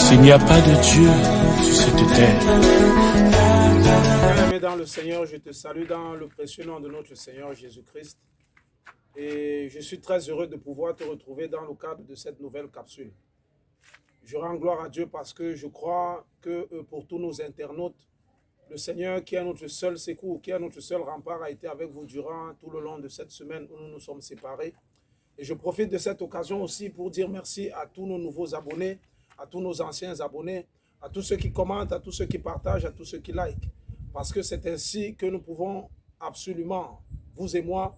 S'il n'y a pas de Dieu sur cette terre. Bien-aimé dans le Seigneur, je te salue dans le précieux nom de notre Seigneur Jésus-Christ. Et je suis très heureux de pouvoir te retrouver dans le cadre de cette nouvelle capsule. Je rends gloire à Dieu parce que je crois que pour tous nos internautes, le Seigneur qui est notre seul secours, qui est notre seul rempart, a été avec vous durant tout le long de cette semaine où nous nous sommes séparés. Et je profite de cette occasion aussi pour dire merci à tous nos nouveaux abonnés, à tous nos anciens abonnés, à tous ceux qui commentent, à tous ceux qui partagent, à tous ceux qui likent. Parce que c'est ainsi que nous pouvons absolument, vous et moi,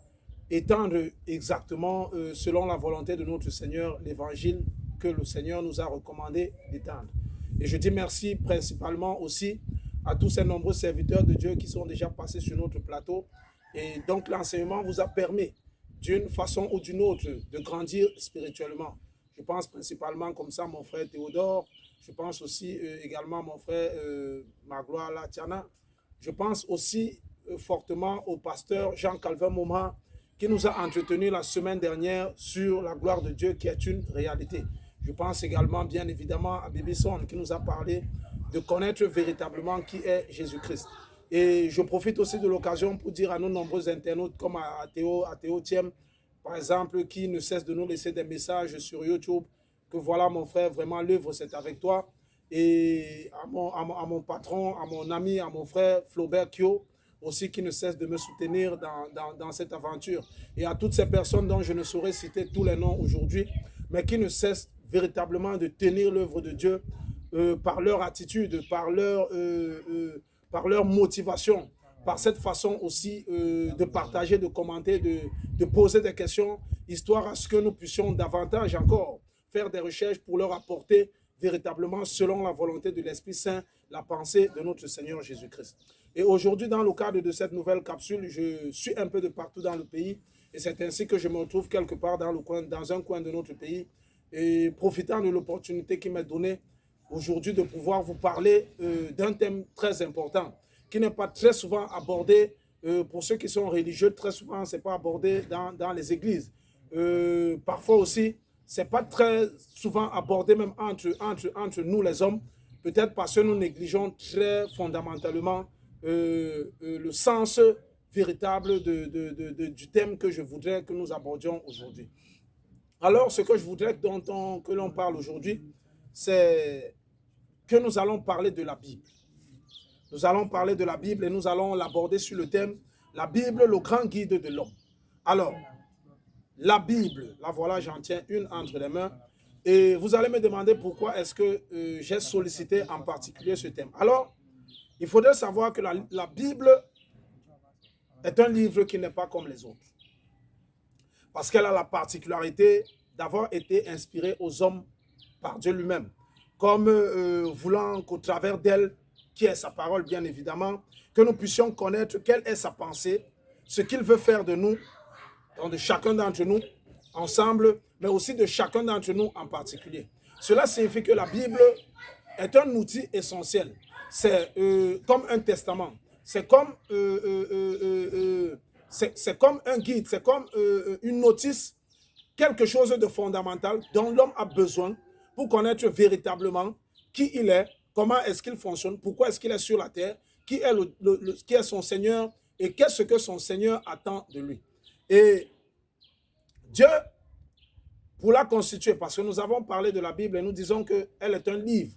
étendre exactement selon la volonté de notre Seigneur, l'évangile que le Seigneur nous a recommandé d'étendre. Et je dis merci principalement aussi à tous ces nombreux serviteurs de Dieu qui sont déjà passés sur notre plateau. Et donc l'enseignement vous a permis d'une façon ou d'une autre de grandir spirituellement. Je pense principalement comme ça à mon frère Théodore, je pense aussi également à mon frère Magloire Latiana. Je pense aussi fortement au pasteur Jean-Calvin Moma qui nous a entretenu la semaine dernière sur la gloire de Dieu qui est une réalité. Je pense également bien évidemment à Bibi Son qui nous a parlé de connaître véritablement qui est Jésus-Christ. Et je profite aussi de l'occasion pour dire à nos nombreux internautes comme à Théo Thiem, par exemple, qui ne cesse de nous laisser des messages sur YouTube, que voilà mon frère, vraiment l'œuvre c'est avec toi. Et à mon patron, à mon ami, à mon frère Flaubert Kyo, aussi qui ne cesse de me soutenir dans cette aventure. Et à toutes ces personnes dont je ne saurais citer tous les noms aujourd'hui, mais qui ne cessent véritablement de tenir l'œuvre de Dieu par leur attitude, par leur motivation, par cette façon aussi de partager, de commenter, de poser des questions, histoire à ce que nous puissions davantage encore faire des recherches pour leur apporter véritablement, selon la volonté de l'Esprit Saint, la pensée de notre Seigneur Jésus-Christ. Et aujourd'hui, dans le cadre de cette nouvelle capsule, je suis un peu de partout dans le pays et c'est ainsi que je me retrouve quelque part dans un coin de notre pays et profitant de l'opportunité qui m'est donnée aujourd'hui de pouvoir vous parler d'un thème très important qui n'est pas très souvent abordé pour ceux qui sont religieux. Très souvent, ce n'est pas abordé dans les églises. Parfois aussi, ce n'est pas très souvent abordé même entre nous les hommes, peut-être parce que nous négligeons très fondamentalement le sens véritable du thème que je voudrais que nous abordions aujourd'hui. Alors, ce que je voudrais que l'on parle aujourd'hui, c'est que nous allons parler de la Bible. Nous allons parler de la Bible et nous allons l'aborder sur le thème « La Bible, le grand guide de l'homme ». Alors, la Bible, la voilà, j'en tiens une entre les mains. Et vous allez me demander pourquoi est-ce que j'ai sollicité en particulier ce thème. Alors, il faudrait savoir que la Bible est un livre qui n'est pas comme les autres. Parce qu'elle a la particularité d'avoir été inspirée aux hommes par Dieu lui-même. Comme voulant qu'au travers d'elle, qui est sa parole bien évidemment, que nous puissions connaître quelle est sa pensée, ce qu'il veut faire de nous, de chacun d'entre nous ensemble, mais aussi de chacun d'entre nous en particulier. Cela signifie que la Bible est un outil essentiel. C'est comme un testament. C'est comme un guide, c'est comme une notice, quelque chose de fondamental dont l'homme a besoin pour connaître véritablement qui il est, comment est-ce qu'il fonctionne, pourquoi est-ce qu'il est sur la terre, qui est son Seigneur et qu'est-ce que son Seigneur attend de lui. Et Dieu, pour la constituer, parce que nous avons parlé de la Bible et nous disons qu'elle est un livre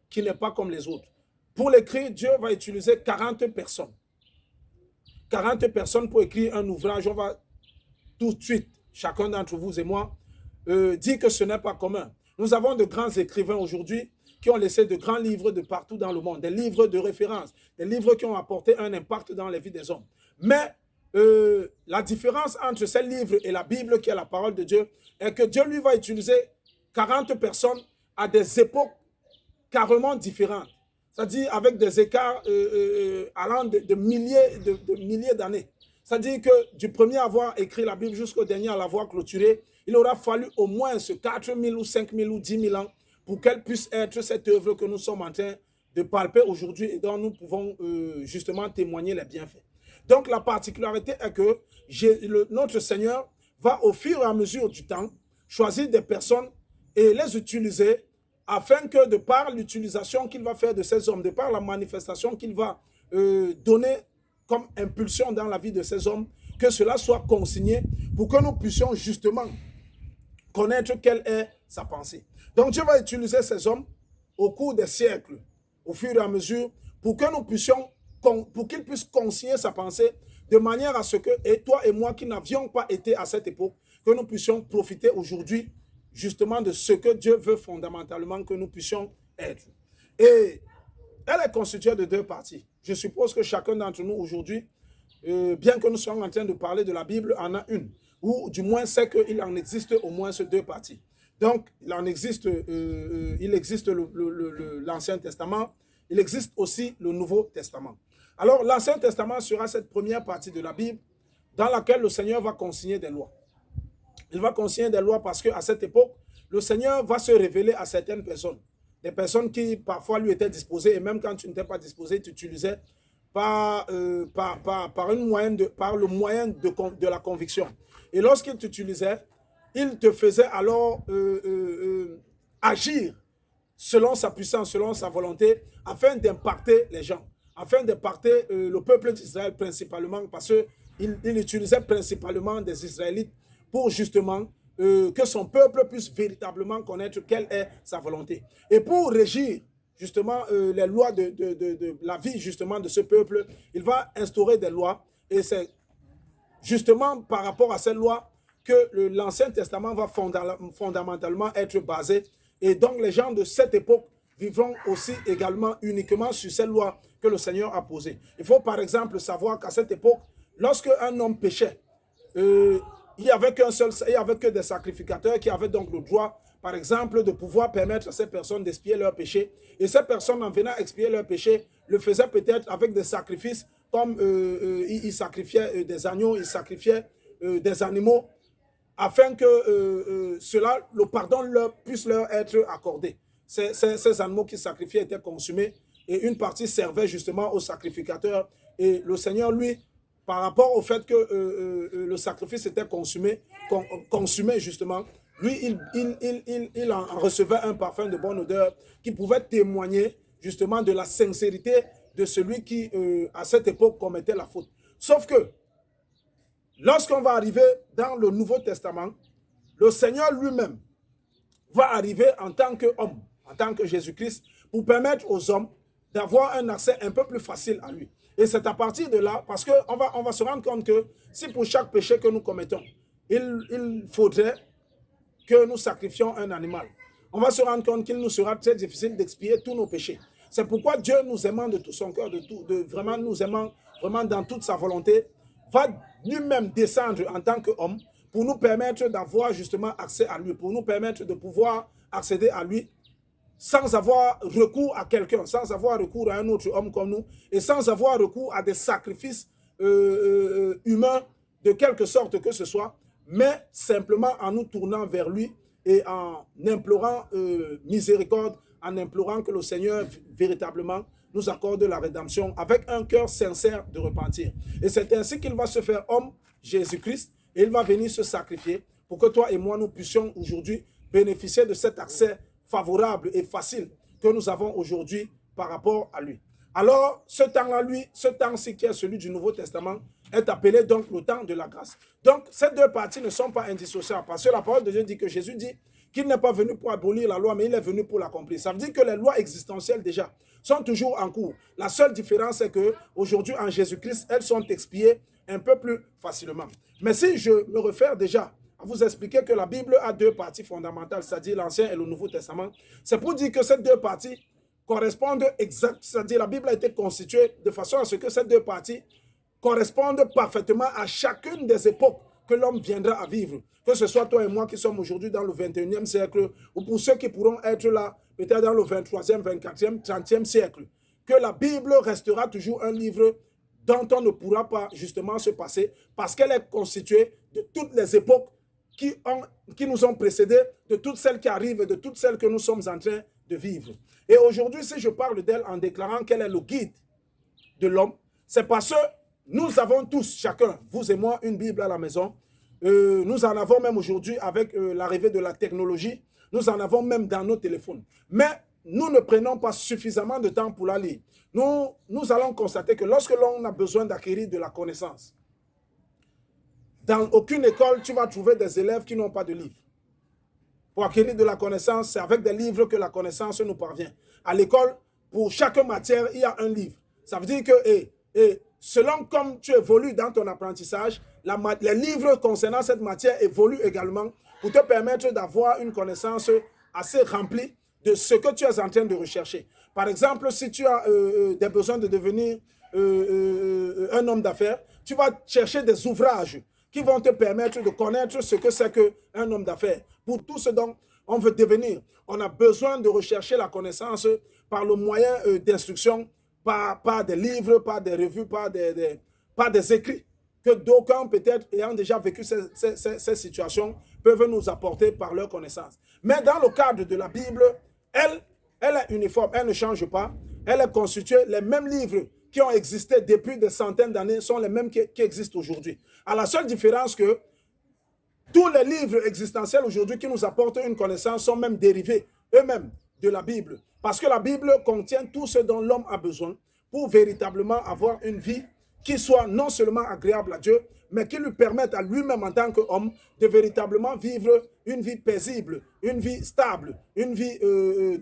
qui n'est pas comme les autres. Pour l'écrire, Dieu va utiliser 40 personnes. 40 personnes pour écrire un ouvrage. On va tout de suite, chacun d'entre vous et moi, dire que ce n'est pas commun. Nous avons de grands écrivains aujourd'hui qui ont laissé de grands livres de partout dans le monde, des livres de référence, des livres qui ont apporté un impact dans les vies des hommes. Mais la différence entre ces livres et la Bible, qui est la parole de Dieu, est que Dieu, lui, va utiliser 40 personnes à des époques carrément différentes. C'est-à-dire avec des écarts allant de milliers d'années. C'est-à-dire que du premier à avoir écrit la Bible jusqu'au dernier à l'avoir clôturée, il aura fallu au moins 4 000 ou 5 000 ou 10 000 ans pour qu'elle puisse être cette œuvre que nous sommes en train de palper aujourd'hui et dont nous pouvons justement témoigner les bienfaits. Donc la particularité est que notre Seigneur va au fur et à mesure du temps choisir des personnes et les utiliser afin que de par l'utilisation qu'il va faire de ces hommes, de par la manifestation qu'il va donner comme impulsion dans la vie de ces hommes, que cela soit consigné pour que nous puissions justement connaître quelle est sa pensée. Donc Dieu va utiliser ces hommes au cours des siècles, au fur et à mesure, pour que nous puissions, pour qu'ils puissent consigner sa pensée, de manière à ce que, et toi et moi qui n'avions pas été à cette époque, que nous puissions profiter aujourd'hui justement de ce que Dieu veut fondamentalement que nous puissions être. Et elle est constituée de deux parties. Je suppose que chacun d'entre nous aujourd'hui, bien que nous soyons en train de parler de la Bible, en a une, ou du moins sait qu'il en existe au moins ces deux parties. Donc, il existe l'Ancien Testament, il existe aussi le Nouveau Testament. Alors, l'Ancien Testament sera cette première partie de la Bible dans laquelle le Seigneur va consigner des lois. Il va consigner des lois parce qu'à cette époque, le Seigneur va se révéler à certaines personnes. Des personnes qui parfois lui étaient disposées, et même quand tu n'étais pas disposé, tu utilisais par le moyen de la conviction. Et lorsqu'il t'utilisait, il te faisait alors agir selon sa puissance, selon sa volonté, afin d'impacter les gens, afin d'impacter le peuple d'Israël principalement, parce qu'il utilisait principalement des Israélites pour justement que son peuple puisse véritablement connaître quelle est sa volonté. Et pour régir justement les lois de la vie justement de ce peuple, il va instaurer des lois, et c'est justement par rapport à ces lois que l'Ancien Testament va fondamentalement être basé. Et donc les gens de cette époque vivront aussi également uniquement sur ces lois que le Seigneur a posées. Il faut par exemple savoir qu'à cette époque, lorsque un homme péchait, il n'y avait que des sacrificateurs qui avaient donc le droit, par exemple, de pouvoir permettre à ces personnes d'expier leurs péchés. Et ces personnes, en venant expier leurs péchés, le faisaient peut-être avec des sacrifices, comme ils sacrifiaient des agneaux, ils sacrifiaient des animaux, afin que le pardon puisse leur être accordé. Ces animaux qui sacrifiaient étaient consumés, et une partie servait justement aux sacrificateurs. Et le Seigneur, lui, par rapport au fait que le sacrifice était consumé justement, lui, il en recevait un parfum de bonne odeur qui pouvait témoigner justement de la sincérité de celui qui, à cette époque, commettait la faute. Sauf que, lorsqu'on va arriver dans le Nouveau Testament, le Seigneur lui-même va arriver en tant qu'homme, en tant que Jésus-Christ, pour permettre aux hommes d'avoir un accès un peu plus facile à lui. Et c'est à partir de là, parce qu'on va se rendre compte que si pour chaque péché que nous commettons, il faudrait que nous sacrifions un animal, on va se rendre compte qu'il nous sera très difficile d'expier tous nos péchés. C'est pourquoi Dieu, nous aimant de tout son cœur, vraiment nous aimant vraiment dans toute sa volonté, va lui-même descendre en tant qu'homme pour nous permettre d'avoir justement accès à lui, pour nous permettre de pouvoir accéder à lui sans avoir recours à quelqu'un, sans avoir recours à un autre homme comme nous, et sans avoir recours à des sacrifices humains de quelque sorte que ce soit, mais simplement en nous tournant vers lui et en implorant miséricorde, en implorant que le Seigneur véritablement nous accorde la rédemption avec un cœur sincère de repentir. Et c'est ainsi qu'il va se faire homme, Jésus-Christ, et il va venir se sacrifier pour que toi et moi nous puissions aujourd'hui bénéficier de cet accès favorable et facile que nous avons aujourd'hui par rapport à lui. Alors, ce temps-là, ce temps-ci qui est celui du Nouveau Testament, est appelé donc le temps de la grâce. Donc, ces deux parties ne sont pas indissociables, parce que la parole de Dieu dit que Jésus dit qu'il n'est pas venu pour abolir la loi, mais il est venu pour l'accomplir. Ça veut dire que les lois existentielles déjà sont toujours en cours. La seule différence, c'est qu'aujourd'hui, en Jésus-Christ, elles sont expiées un peu plus facilement. Mais si je me réfère déjà à vous expliquer que la Bible a deux parties fondamentales, c'est-à-dire l'Ancien et le Nouveau Testament, c'est pour dire que ces deux parties correspondent exactement, c'est-à-dire la Bible a été constituée de façon à ce que ces deux parties correspondent parfaitement à chacune des époques que l'homme viendra à vivre. Que ce soit toi et moi qui sommes aujourd'hui dans le 21e siècle, ou pour ceux qui pourront être là peut-être dans le 23e, 24e, 30e siècle, que la Bible restera toujours un livre dont on ne pourra pas justement se passer, parce qu'elle est constituée de toutes les époques qui nous ont précédés, de toutes celles qui arrivent et de toutes celles que nous sommes en train de vivre. Et aujourd'hui, si je parle d'elle en déclarant qu'elle est le guide de l'homme, c'est parce que nous avons tous, chacun, vous et moi, une Bible à la maison. Nous en avons même aujourd'hui avec l'arrivée de la technologie. Nous en avons même dans nos téléphones. Mais nous ne prenons pas suffisamment de temps pour la lire. Nous allons constater que lorsque l'on a besoin d'acquérir de la connaissance, dans aucune école, tu vas trouver des élèves qui n'ont pas de livres. Pour acquérir de la connaissance, c'est avec des livres que la connaissance nous parvient. À l'école, pour chaque matière, il y a un livre. Ça veut dire que selon comme tu évolues dans ton apprentissage, les livres concernant cette matière évoluent également pour te permettre d'avoir une connaissance assez remplie de ce que tu es en train de rechercher. Par exemple, si tu as des besoins de devenir un homme d'affaires, tu vas chercher des ouvrages qui vont te permettre de connaître ce que c'est qu'un homme d'affaires. Pour tout ce dont on veut devenir, on a besoin de rechercher la connaissance par le moyen d'instruction, par des livres, par des revues, par des écrits que d'aucuns, peut-être ayant déjà vécu ces situations, peuvent nous apporter par leur connaissance. Mais dans le cadre de la Bible, elle est uniforme, elle ne change pas. Elle est constituée, les mêmes livres qui ont existé depuis des centaines d'années sont les mêmes qui existent aujourd'hui. À la seule différence que tous les livres existentiels aujourd'hui qui nous apportent une connaissance sont même dérivés eux-mêmes de la Bible. Parce que la Bible contient tout ce dont l'homme a besoin pour véritablement avoir une vie qui soit non seulement agréable à Dieu, mais qui lui permette à lui-même en tant qu'homme de véritablement vivre une vie paisible, une vie stable, une vie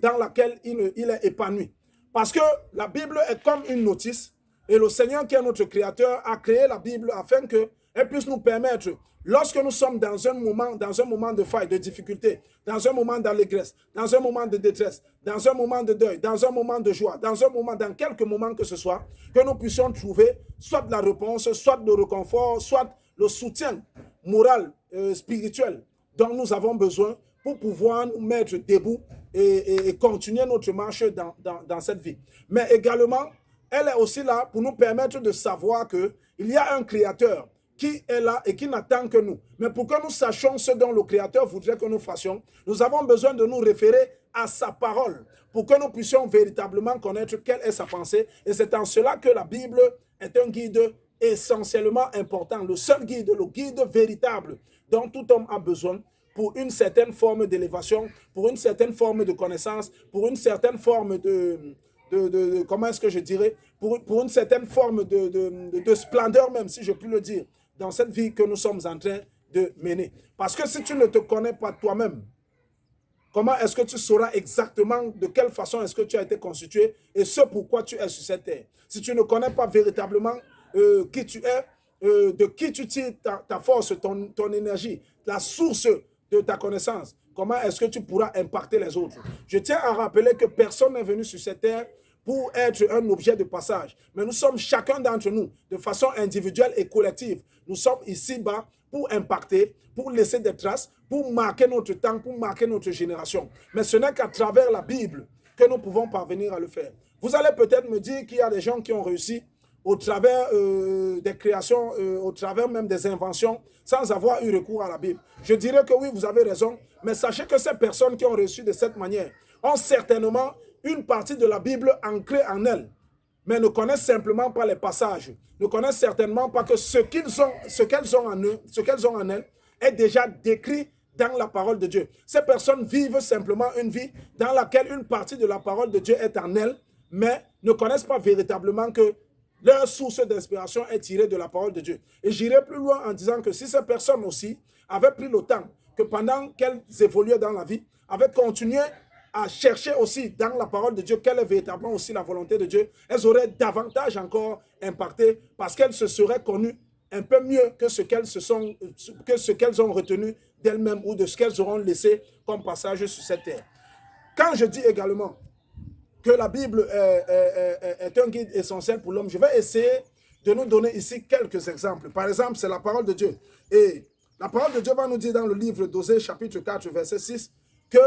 dans laquelle il est épanoui. Parce que la Bible est comme une notice et le Seigneur qui est notre Créateur a créé la Bible afin qu'elle puisse nous permettre, lorsque nous sommes dans un moment de faille, de difficulté, dans un moment d'allégresse, dans un moment de détresse, dans un moment de deuil, dans un moment de joie, dans quelques moments que ce soit, que nous puissions trouver soit la réponse, soit le réconfort, soit le soutien moral, spirituel dont nous avons besoin pour pouvoir nous mettre debout et continuer notre marche dans cette vie. Mais également, elle est aussi là pour nous permettre de savoir qu'il y a un Créateur qui est là et qui n'attend que nous. Mais pour que nous sachions ce dont le Créateur voudrait que nous fassions, nous avons besoin de nous référer à sa parole pour que nous puissions véritablement connaître quelle est sa pensée. Et c'est en cela que la Bible est un guide essentiellement important, le seul guide, le guide véritable dont tout homme a besoin pour une certaine forme d'élévation, pour une certaine forme de connaissance, pour une certaine forme comment est-ce que je dirais, pour une certaine forme de splendeur même, si je puis le dire, dans cette vie que nous sommes en train de mener. Parce que si tu ne te connais pas toi-même, comment est-ce que tu sauras exactement de quelle façon est-ce que tu as été constitué et ce pourquoi tu es sur cette terre? Si tu ne connais pas véritablement qui tu es, de qui tu tires ta force, ton énergie, la source de ta connaissance, comment est-ce que tu pourras impacter les autres? Je tiens à rappeler que personne n'est venu sur cette terre pour être un objet de passage. Mais nous sommes chacun d'entre nous, de façon individuelle et collective. Nous sommes ici-bas pour impacter, pour laisser des traces, pour marquer notre temps, pour marquer notre génération. Mais ce n'est qu'à travers la Bible que nous pouvons parvenir à le faire. Vous allez peut-être me dire qu'il y a des gens qui ont réussi au travers des créations, au travers même des inventions, sans avoir eu recours à la Bible. Je dirais que oui, vous avez raison, mais sachez que ces personnes qui ont réussi de cette manière ont certainement une partie de la Bible ancrée en elles, mais ne connaissent simplement pas les passages, ne connaissent certainement pas que ce qu'elles ont en elles est déjà décrit dans la parole de Dieu. Ces personnes vivent simplement une vie dans laquelle une partie de la parole de Dieu est en elles, mais ne connaissent pas véritablement que leur source d'inspiration est tirée de la parole de Dieu. Et j'irai plus loin en disant que si ces personnes aussi avaient pris le temps, que pendant qu'elles évoluaient dans la vie, avaient continué à chercher aussi dans la parole de Dieu quelle est véritablement aussi la volonté de Dieu, elles auraient davantage encore impacté parce qu'elles se seraient connues un peu mieux que ce qu'elles ont retenu d'elles-mêmes ou de ce qu'elles auront laissé comme passage sur cette terre. Quand je dis également que la Bible est un guide essentiel pour l'homme, je vais essayer de nous donner ici quelques exemples. Par exemple, c'est la parole de Dieu. Et la parole de Dieu va nous dire dans le livre d'Osée, chapitre 4, verset 6, que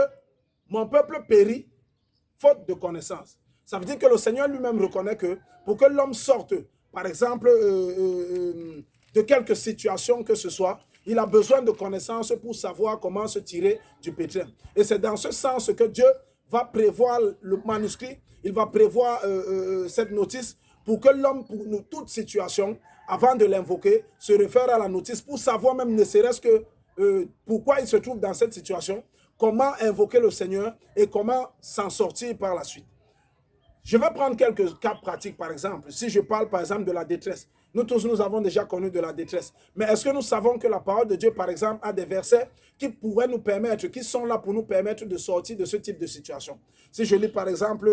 mon peuple périt faute de connaissance. Ça veut dire que le Seigneur lui-même reconnaît que pour que l'homme sorte, par exemple, de quelque situation que ce soit, il a besoin de connaissances pour savoir comment se tirer du pétrin. Et c'est dans ce sens que Dieu va prévoir le manuscrit, il va prévoir cette notice pour que l'homme, pour toute situation, avant de l'invoquer, se réfère à la notice pour savoir même ne serait-ce que pourquoi il se trouve dans cette situation, comment invoquer le Seigneur et comment s'en sortir par la suite. Je vais prendre quelques cas pratiques, par exemple. Si je parle, par exemple, de la détresse. Nous tous, nous avons déjà connu de la détresse. Mais est-ce que nous savons que la parole de Dieu, par exemple, a des versets qui pourraient nous permettre, qui sont là pour nous permettre de sortir de ce type de situation? Si je lis, par exemple,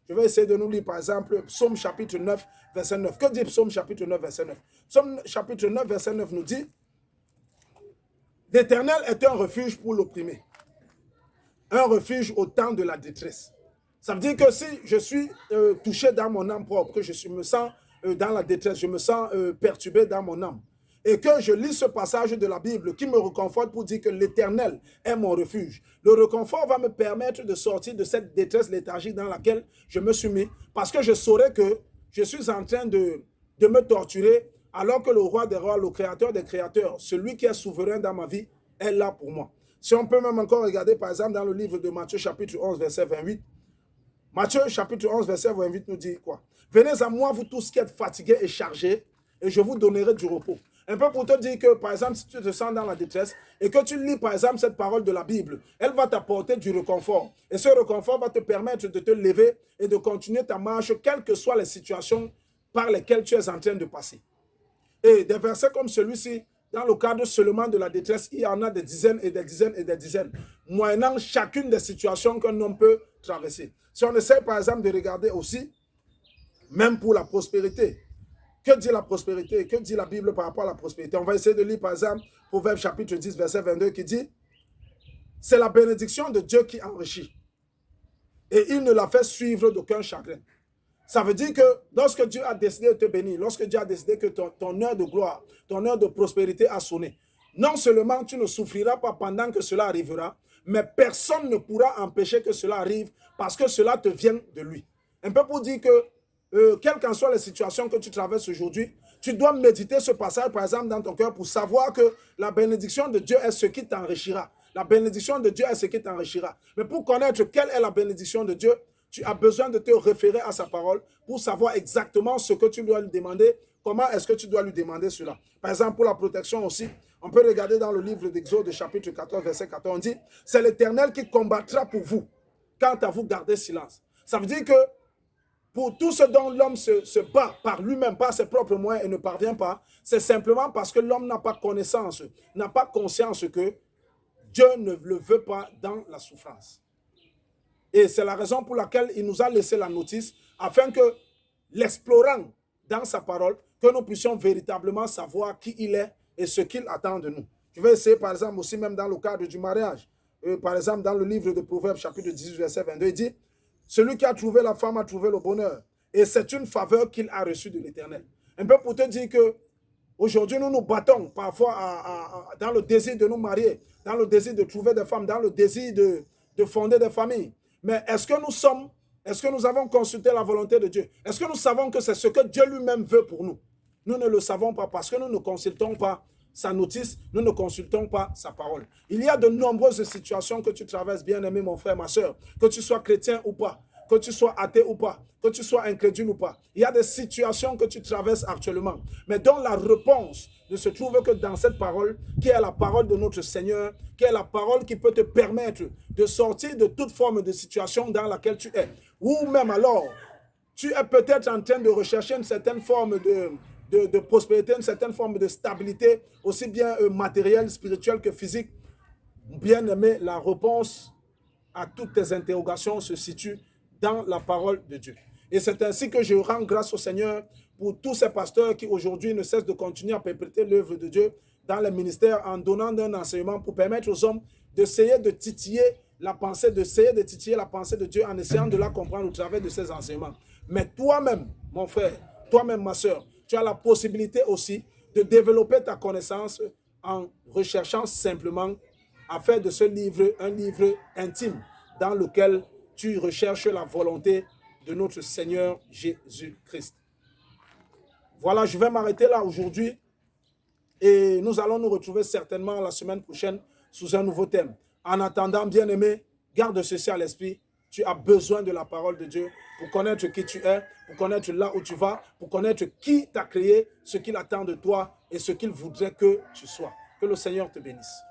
je vais essayer de nous lire, par exemple, Psaume chapitre 9, verset 9. Que dit Psaume chapitre 9, verset 9? Psaume chapitre 9, verset 9 nous dit: l'Éternel est un refuge pour l'opprimé, un refuge au temps de la détresse. Ça veut dire que si je suis touché dans mon âme propre, que je me sens dans la détresse, je me sens perturbé dans mon âme, et que je lis ce passage de la Bible qui me réconforte pour dire que l'Éternel est mon refuge, le réconfort va me permettre de sortir de cette détresse léthargique dans laquelle je me suis mis, parce que je saurais que je suis en train de me torturer, alors que le roi des rois, le créateur des créateurs, celui qui est souverain dans ma vie, est là pour moi. Si on peut même encore regarder, par exemple, dans le livre de Matthieu, chapitre 11, verset 28, Matthieu chapitre 11, verset 28 nous dit quoi? Venez à moi, vous tous qui êtes fatigués et chargés, et je vous donnerai du repos. Un peu pour te dire que, par exemple, si tu te sens dans la détresse et que tu lis, par exemple, cette parole de la Bible, elle va t'apporter du réconfort. Et ce réconfort va te permettre de te lever et de continuer ta marche, quelles que soient les situations par lesquelles tu es en train de passer. Et des versets comme celui-ci, dans le cadre seulement de la détresse, il y en a des dizaines et des dizaines et des dizaines, moyennant chacune des situations qu'un homme peut traverser. Si on essaie par exemple de regarder aussi, même pour la prospérité, que dit la prospérité? Que dit la Bible par rapport à la prospérité? On va essayer de lire par exemple Proverbe chapitre 10, verset 22 qui dit: c'est la bénédiction de Dieu qui enrichit, et il ne la fait suivre d'aucun chagrin. Ça veut dire que lorsque Dieu a décidé de te bénir, lorsque Dieu a décidé que ton heure de gloire, ton heure de prospérité a sonné, non seulement tu ne souffriras pas pendant que cela arrivera, mais personne ne pourra empêcher que cela arrive parce que cela te vient de lui. Un peu pour dire que, quelles qu'en soient les situations que tu traverses aujourd'hui, tu dois méditer ce passage, par exemple, dans ton cœur pour savoir que la bénédiction de Dieu est ce qui t'enrichira. La bénédiction de Dieu est ce qui t'enrichira. Mais pour connaître quelle est la bénédiction de Dieu, tu as besoin de te référer à sa parole pour savoir exactement ce que tu dois lui demander, comment est-ce que tu dois lui demander cela. Par exemple, pour la protection aussi, on peut regarder dans le livre d'Exode, chapitre 14, verset 14, on dit: c'est l'Éternel qui combattra pour vous, quant à vous gardez silence. Ça veut dire que pour tout ce dont l'homme se bat par lui-même, par ses propres moyens et ne parvient pas, c'est simplement parce que l'homme n'a pas connaissance, n'a pas conscience que Dieu ne le veut pas dans la souffrance. Et c'est la raison pour laquelle il nous a laissé la notice, afin que, l'explorant dans sa parole, que nous puissions véritablement savoir qui il est et ce qu'il attend de nous. Je vais essayer, par exemple, aussi même dans le cadre du mariage. Par exemple, dans le livre de Proverbes, chapitre 18, verset 22, il dit: celui qui a trouvé la femme a trouvé le bonheur, et c'est une faveur qu'il a reçue de l'Éternel. Un peu pour te dire que aujourd'hui, nous nous battons parfois dans le désir de nous marier, dans le désir de trouver des femmes, dans le désir de fonder des familles. Mais est-ce que nous avons consulté la volonté de Dieu? Est-ce que nous savons que c'est ce que Dieu lui-même veut pour nous? Nous ne le savons pas parce que nous ne consultons pas sa notice, nous ne consultons pas sa parole. Il y a de nombreuses situations que tu traverses, bien-aimé mon frère, ma soeur, que tu sois chrétien ou pas, que tu sois athée ou pas, que tu sois incrédule ou pas. Il y a des situations que tu traverses actuellement, mais dont la réponse ne se trouve que dans cette parole, qui est la parole de notre Seigneur, qui est la parole qui peut te permettre de sortir de toute forme de situation dans laquelle tu es. Ou même alors, tu es peut-être en train de rechercher une certaine forme de prospérité, une certaine forme de stabilité, aussi bien matérielle, spirituelle que physique. Bien aimé, la réponse à toutes tes interrogations se situe dans la parole de Dieu. Et c'est ainsi que je rends grâce au Seigneur pour tous ces pasteurs qui aujourd'hui ne cessent de continuer à perpétrer l'œuvre de Dieu dans les ministères en donnant un enseignement pour permettre aux hommes d'essayer de titiller la pensée, de Dieu en essayant de la comprendre au travers de ces enseignements. Mais toi-même, mon frère, toi-même, ma soeur, tu as la possibilité aussi de développer ta connaissance en recherchant simplement à faire de ce livre un livre intime dans lequel tu recherches la volonté de notre Seigneur Jésus-Christ. Voilà, je vais m'arrêter là aujourd'hui et nous allons nous retrouver certainement la semaine prochaine sous un nouveau thème. En attendant, bien-aimé, garde ceci à l'esprit. tu as besoin de la parole de Dieu pour connaître qui tu es, pour connaître là où tu vas, pour connaître qui t'a créé, ce qu'il attend de toi et ce qu'il voudrait que tu sois. Que le Seigneur te bénisse.